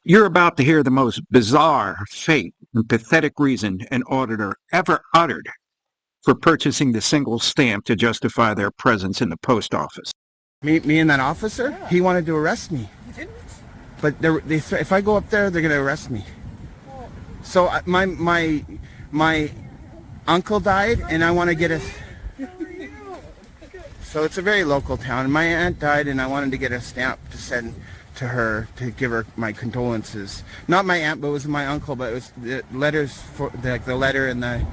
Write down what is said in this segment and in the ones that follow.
You're about to hear the most bizarre, fake, and pathetic reason an auditor ever uttered for purchasing the single stamp to justify their presence in the post office. Me and that officer? Yeah. He wanted to arrest me. He didn't? But if I go up there, they're going to arrest me. Well, so my uncle died, and I want to get a... So it's a very local town. My aunt died, and I wanted to get a stamp to send to her to give her my condolences. Not my aunt, but it was my uncle. But it was the letters for the letter and the.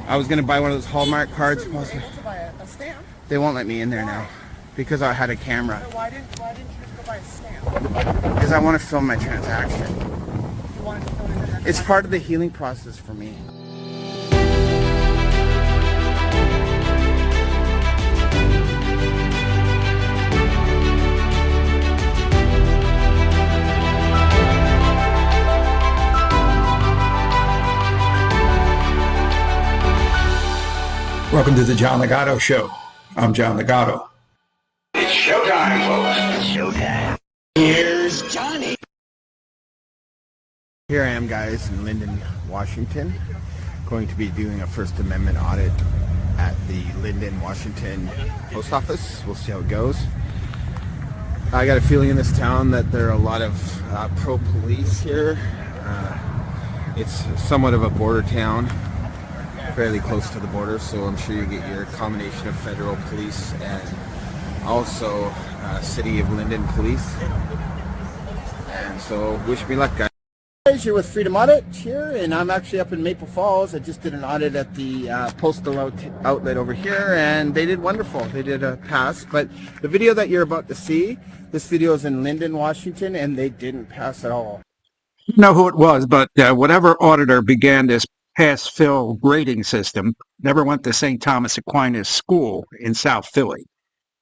I was gonna buy one of those Hallmark cards. Able to buy a stamp? They won't let me in there now because I had a camera. So why didn't you just go buy a stamp? Because I want to film my transaction. You wanted to film it? It's part of the healing process for me. Welcome to the John Ligato Show. I'm John Ligato. It's showtime, folks. It's showtime. Here's Johnny. Here I am, guys, in Linden, Washington. Going to be doing a First Amendment audit at the Linden, Washington post office. We'll see how it goes. I got a feeling in this town that there are a lot of pro-police here. It's somewhat of a border town. Fairly close to the border, so I'm sure you get your combination of federal police and also City of Linden police. And so, wish me luck, guys. You're with Freedom Audit here, and I'm actually up in Maple Falls. I just did an audit at the Postal outlet over here, and they did wonderful. They did a pass, but the video that you're about to see, this video is in Linden, Washington, and they didn't pass at all. You know who it was, but whatever auditor began this pass-fail grading system never went to St. Thomas Aquinas School in South Philly.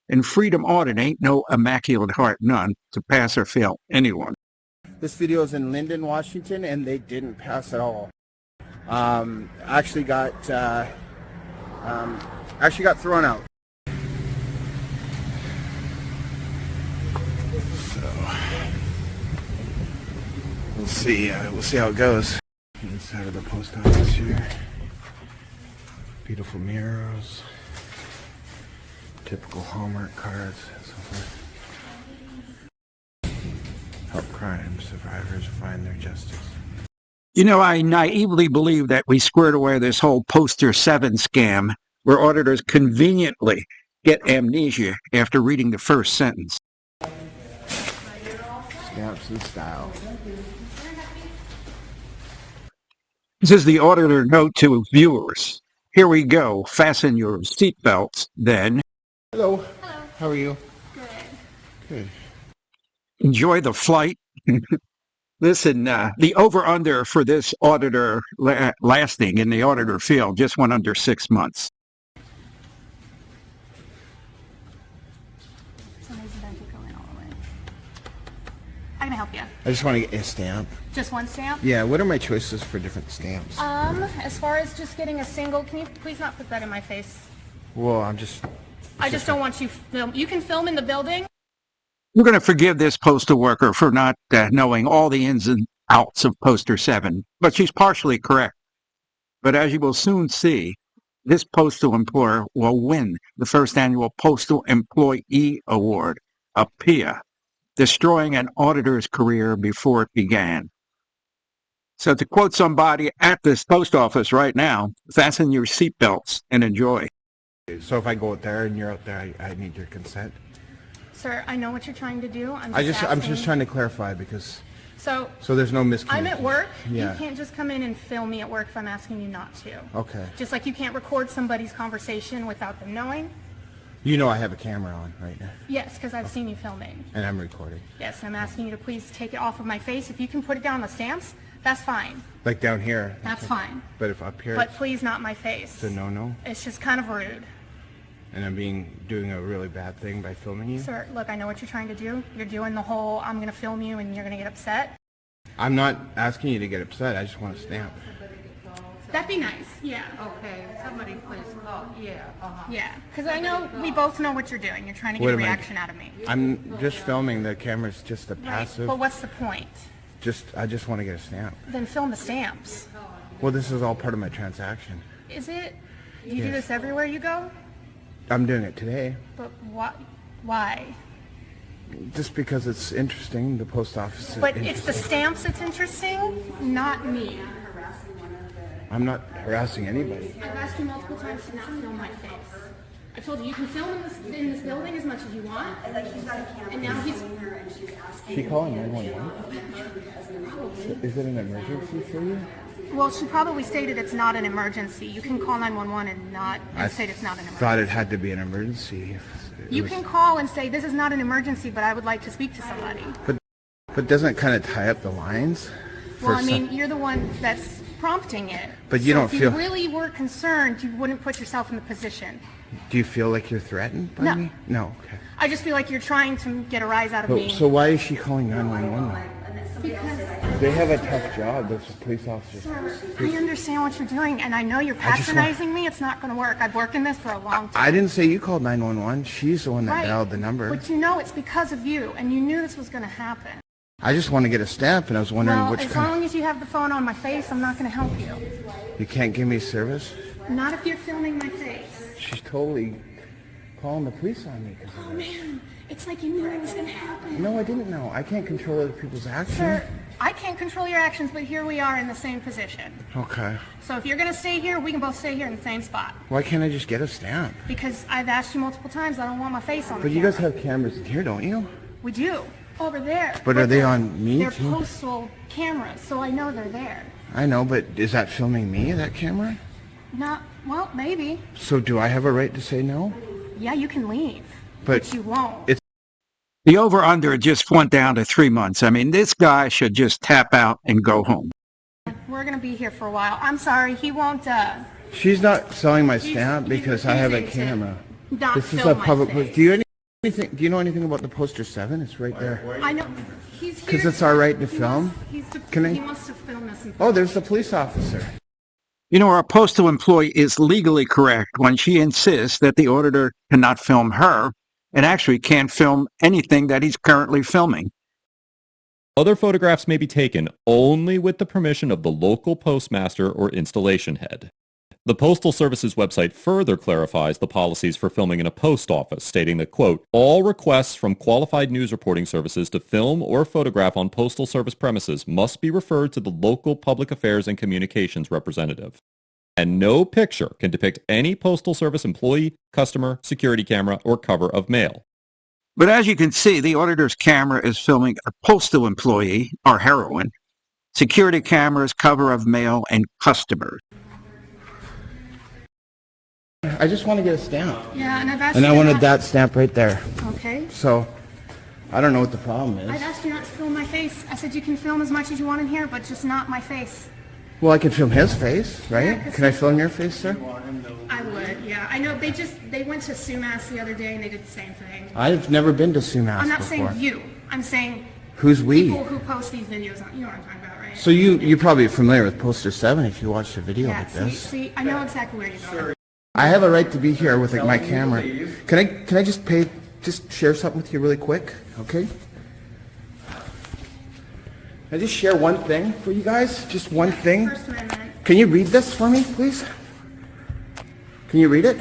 And Freedom Audit ain't no immaculate heart none to pass or fail anyone. This video is in Linden, Washington, and they didn't pass at all. Actually got thrown out. So we'll see how it goes. Inside of the post office here. Beautiful mirrors. Typical Hallmark cards and so forth. Help crime survivors find their justice. You know, I naively believe that we squared away this whole Poster 7 scam where auditors conveniently get amnesia after reading the first sentence. Stamps and style. This is the auditor note to viewers. Here we go. Fasten your seatbelts, then. Hello. Hello. How are you? Good. Good. Enjoy the flight. Listen, the over-under for this auditor lasting in the auditor field just went under 6 months. Somebody's about to go in all the way. I can help you. I just want to get a stamp. Just one stamp? Yeah, what are my choices for different stamps? As far as just getting a single, can you please not put that in my face? Well, I just don't want you film. You can film in the building. We're going to forgive this postal worker for not knowing all the ins and outs of Poster 7, but she's partially correct. But as you will soon see, this postal employer will win the first annual Postal Employee Award, a PIA, destroying an auditor's career before it began. So to quote somebody at this post office right now, fasten your seatbelts and enjoy. So if I go out there and you're out there, I need your consent? Sir, I know what you're trying to do. I'm just trying to clarify because so there's no miscommunication. I'm at work. Yeah. You can't just come in and film me at work if I'm asking you not to. Okay. Just like you can't record somebody's conversation without them knowing. You know I have a camera on right now. Yes, because I've seen you filming. And I'm recording. Yes, I'm asking you to please take it off of my face. If you can put it down on the stamps, that's fine. Like down here? That's fine. But if up here? But please not my face. It's a no-no? It's just kind of rude. And I'm doing a really bad thing by filming you? Sir, look, I know what you're trying to do. You're doing the whole, I'm going to film you and you're going to get upset. I'm not asking you to get upset. I just want a stamp. That'd be nice, yeah. Okay, somebody please call. Yeah, Yeah, because I know we both know what you're doing. You're trying to get a reaction out of me. I'm just filming. The camera's just a Right. passive. But what's the point? I just want to get a stamp. Then film the stamps. Well, this is all part of my transaction. Is it? Do you do Yes. this everywhere you go? I'm doing it today. But why? Just because it's interesting. The post office is But it's the interesting. stamps that's interesting, not me. I'm not harassing anybody. I've asked you multiple times to not film my face. I told you you can film in this building as much as you want. And now he's... She calling 911? Is it an emergency for you? Well, she probably stated it's not an emergency. You can call 911 and state it's not an emergency. Thought it had to be an emergency. You can call and say, this is not an emergency, but I would like to speak to somebody. But doesn't it kind of tie up the lines? Well, I mean, you're the one that's prompting it. But you don't if feel... you really were concerned, you wouldn't put yourself in the position. Do you feel like you're threatened by No. me? No. Okay. I just feel like you're trying to get a rise out of me. So why is she calling 911 then? Because, They have a tough job. Those police officers. sir, I understand what you're doing, and I know you're just want- patronizing me. It's not going to work. I've worked in this for a long time. I didn't say you called 911. She's the one that Right. dialed the number. But you know it's because of you, and you knew this was going to happen. I just want to get a stamp, and I was wondering Well, which as kind. long as you have the phone on my face, I'm not going to help you. You can't give me service. Not if you're filming my face. She's totally calling the police on me. Oh, man. It's like you knew it was going to happen. No, I didn't know. I can't control other people's actions. Sir, I can't control your actions, but here we are in the same position. Okay. So if you're going to stay here, we can both stay here in the same spot. Why can't I just get a stamp? Because I've asked you multiple times, I don't want my face on the But you camera. guys have cameras in here, don't you? We do. Over there. But are they on me They're too? postal cameras, so I know they're there. I know, but is that filming me, that camera? Not, well, maybe. So do I have a right to say no? Yeah, you can leave. But you won't. it's- The over-under just went down to 3 months. I mean, this guy should just tap out and go home. We're going to be here for a while. I'm sorry, he won't, She's not selling my He's- stamp he's because I have a refusing to camera. not This is film a my public. face. Do you know anything about the poster 7? It's right there. I know. He's here. 'Cause it's our right to film? He Can I- wants to film us. Oh, there's the police officer. You know, our postal employee is legally correct when she insists that the auditor cannot film her and actually can't film anything that he's currently filming. Other photographs may be taken only with the permission of the local postmaster or installation head. The Postal Service's website further clarifies the policies for filming in a post office, stating that, quote, all requests from qualified news reporting services to film or photograph on Postal Service premises must be referred to the local public affairs and communications representative. And no picture can depict any Postal Service employee, customer, security camera, or cover of mail. But as you can see, the auditor's camera is filming a postal employee, or heroine, security cameras, cover of mail, and customers. I just want to get a stamp. Yeah, and I've asked And you I wanted not- that stamp right there. Okay. So, I don't know what the problem I've is. asked you not to film my face. I said you can film as much as you want in here, but just not my face. Well, I can film his face, right? Yeah, 'cause Can I film your face, sir? I would, yeah. I know they went to Sumas the other day and they did the same thing. I've never been to Sumas I'm not before. saying you. I'm saying Who's we? people who post these videos on, you know what I'm talking about, right? So you're probably familiar with Poster 7 if you watched a video Yeah, like see, this. see, I know exactly where you're going. I have a right to be here with like my camera. Can I just share something with you really quick, okay? Can I just share one thing for you guys? Just one thing. First Amendment. Can you read this for me, please? Can you read it?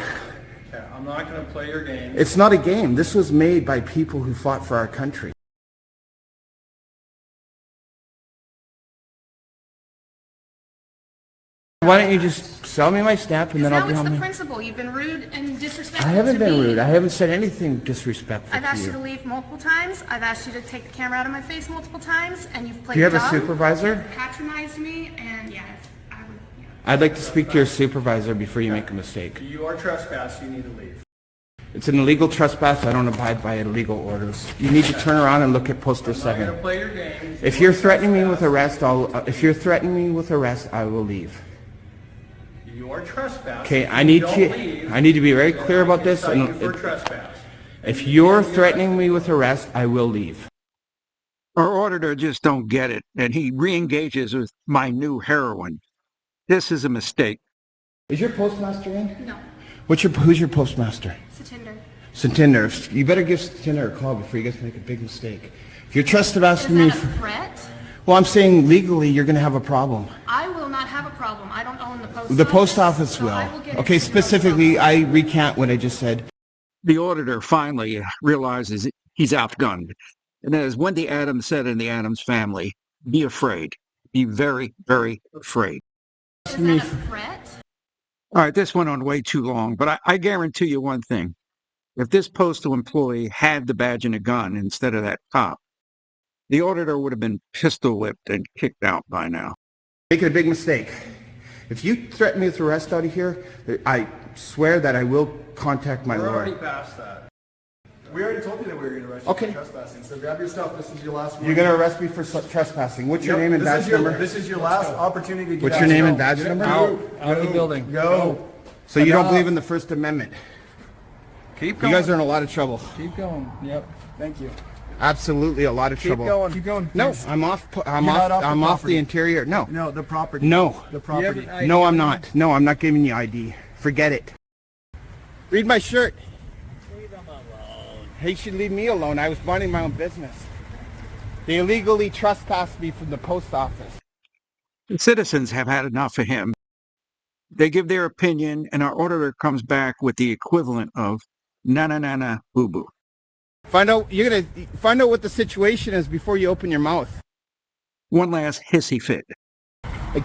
Okay, I'm not going to play your game. It's not a game. This was made by people who fought for our country. Why don't you just sell me my stamp and then I'll Now be it's on the my... principle. You've been rude and disrespectful I haven't to been me. rude. I haven't said anything disrespectful I've to asked you to you. leave multiple times. I've asked you to take the camera out of my face multiple times, and you've played Do you have a dumb. supervisor? You've patronized me, and yeah, I would. Yeah. I'd like to speak to your supervisor before you make a mistake. You are trespassing. You need to leave. It's an illegal trespass. I don't abide by illegal orders. You need to turn around and look at Poster I'm not going 7. to play your game. If you're threatening me with arrest, I will leave. You are trespassing. Okay, I If need don't to- leave, I need to be very then clear I about can this, cite and you for it- trespass. If you're threatening me with arrest, I will leave. Our auditor just don't get it, and he re-engages with my new heroine. This is a mistake. Is your postmaster in? No, Who's your postmaster? Satinder. Satinder. You better give Satinder a call before you guys make a big mistake. If you're trespassing Is me, that a threat? Well, I'm saying legally you're going to have a problem. I will not have a problem. I don't own the post office. The post office so will. I will get Okay, it. specifically, I recant what I just said. The auditor finally realizes he's outgunned. And as Wendy Adams said in the Adams Family, be afraid. Be very, very afraid. Is that a threat? All right, this went on way too long, but I guarantee you one thing. If this postal employee had the badge and a gun instead of that cop, the auditor would have been pistol whipped and kicked out by now. Making a big mistake. If you threaten me with arrest out of here, I swear that I will contact my We're lawyer. already past that. We already told you that we were going to arrest you for trespassing, so grab your stuff. This is your last one. You're going to arrest me for trespassing. What's your name and badge number? This is your last opportunity to get What's out. your name and badge number? Out of the building. Go. So you don't believe in the First Amendment? Keep You going. guys are in a lot of trouble. Keep going. Yep. Thank you. Absolutely a lot of trouble. Keep going. No, please. I'm off. I'm You're off. not off the I'm off property. the interior. No. No, the property. No. The property. No, I'm not. No, I'm not giving you ID. Forget it. Read my shirt. Leave him alone. He should leave me alone. I was minding my own business. They illegally trespassed me from the post office. The citizens have had enough of him. They give their opinion, and our auditor comes back with the equivalent of na-na-na-na, boo-boo. You're gonna find out what the situation is before you open your mouth. One last hissy fit.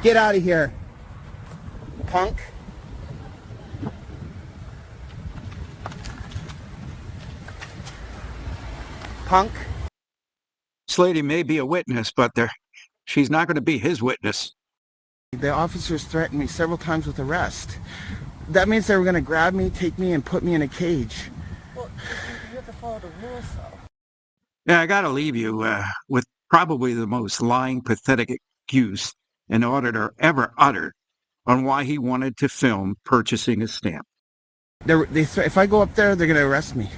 Get out of here, punk. Punk. Slady may be a witness, but she's not going to be his witness. The officers threatened me several times with arrest. That means they were going to grab me, take me, and put me in a cage. Well, you have to follow the rules, though. Yeah, I got to leave you with probably the most lying, pathetic excuse an auditor ever uttered on why he wanted to film purchasing a stamp. If I go up there, they're going to arrest me.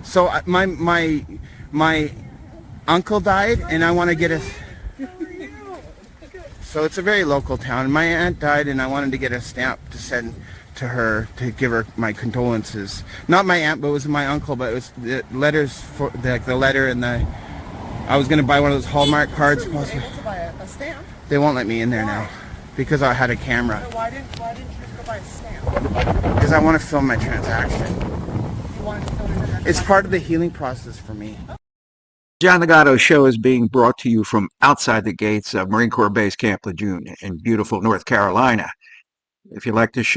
So my uncle died, and I want to get a... So it's a very local town. My aunt died, and I wanted to get a stamp to send to her to give her my condolences. Not my aunt, but it was my uncle. But it was the letters for the letter and the. I was going to buy one of those Hallmark cards. You were able to buy a stamp. They won't let me in there now because I had a camera. So why didn't you go buy a stamp? Because I want to film my transaction. You wanted to film it. It's part of the healing process for me. John Ligato Show is being brought to you from outside the gates of Marine Corps Base Camp Lejeune in beautiful North Carolina. If you like this show,